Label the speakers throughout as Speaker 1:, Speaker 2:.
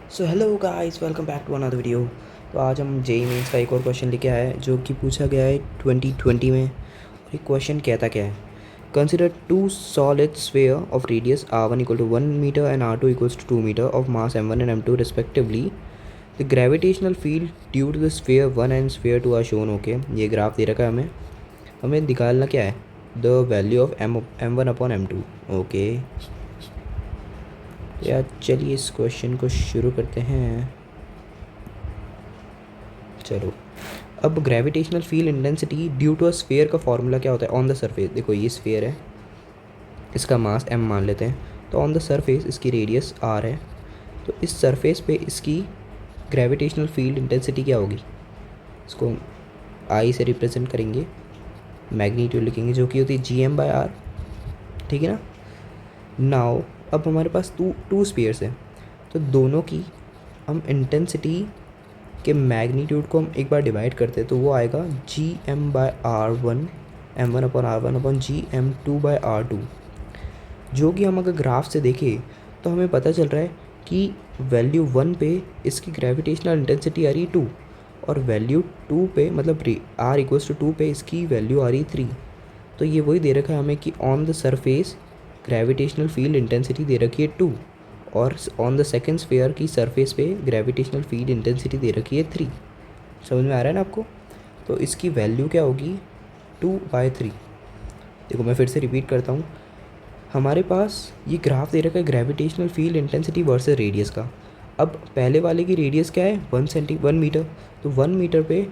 Speaker 1: So hello guys, welcome back to another video. तो आज हम जेई मेंस का एक और क्वेश्चन लेके आए हैं जो कि पूछा गया है 2020 में। और ये क्वेश्चन कहता क्या है? Consider two solid sphere of radius r1 equal to 1 metre and r2 equals to 2 metre of mass m1 and m2 respectively. The gravitational field due to the sphere 1 and sphere 2 are shown. Okay, ये graph दे रखा है हमें। हमें निकालना क्या है? The value of m1 upon m2। Okay, तो यार चलिए इस क्वेश्चन को शुरू करते हैं। चलो, अब gravitational field intensity due to a sphere का फॉर्मूला क्या होता है? ऑन द सरफेस, देखो ये स्फीयर है, इसका मास m मान लेते हैं। तो ऑन द सरफेस इसकी रेडियस r है, तो इस सरफेस पे इसकी ग्रेविटेशनल फील्ड इंटेंसिटी क्या होगी? इसको I से रिप्रेजेंट करेंगे, मैग्नीट्यूड लिखेंगे जो कि होती है gm/r। ठीक है ना। नाउ अब हमारे पास टू स्फीयर्स हैं, तो दोनों की हम इंटेंसिटी के मैग्नीट्यूड को हम एक बार डिवाइड करते हैं तो वो आएगा gm/r1 m1 upon r1 upon gm2/r2। जो कि हम अगर ग्राफ से देखें तो हमें पता चल रहा है कि वैल्यू 1 पे इसकी ग्रेविटेशनल इंटेंसिटी आ रही 2, और वैल्यू 2 पे मतलब r इक्वल्स टू 2 पे इसकी वैल्यू आ रही 3। तो ये वही दे रखा है हमें कि on the surface gravitational field intensity दे रखी है 2, और ऑन द सेकेंड स्फीयर की सरफेस पे ग्रेविटेशनल फील्ड इंटेंसिटी दे रखी है 3। समझ में आ रहा है ना आपको? तो इसकी वैल्यू क्या होगी? 2/3। देखो मैं फिर से रिपीट करता हूँ। हमारे पास ये ग्राफ दे रखा है gravitational field intensity versus radius का। अब पहले वाले की रेडियस क्या है? 1 मीटर। तो 1 मीटर पे,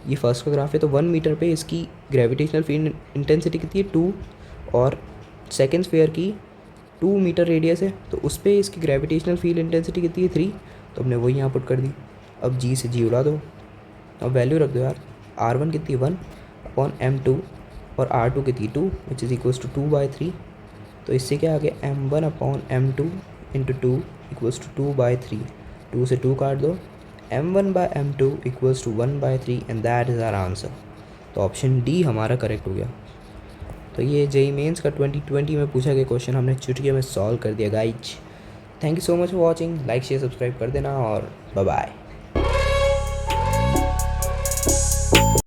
Speaker 1: ये फर्स्ट का ग्राफ है, तो 1 मीटर पे इसकी ग्रेविटेशनल फील्ड इंटेंसिटी कितनी है? 2। और सेकेंड स्फीयर की 2 मीटर रेडियस है, तो उस पर इसकी ग्रेविटेशनल फील्ड इंटेंसिटी कितनी है? 3। तो हमने वही यहाँ पुट कर दी। अब जी से जी उड़ा दो, अब वैल्यू रख दो यार। r1 कितनी 1 अपॉन m2 और r2 कितनी 2 विच इज़ इक्वल्स टू 2/3। तो इससे क्या आ गया? m1 upon m2 into 2 equals to 2/3। 2 से 2 काट दो, m1/m2 equals to 1/3 and that is our answer. तो ऑप्शन डी हमारा करेक्ट हो गया। तो ये जेई मेंस का 2020 में पूछा गया क्वेश्चन हमने चुटकी में सॉल्व कर दिया guys. Thank you so much for watching. Like share subscribe कर देना और बाय बाय।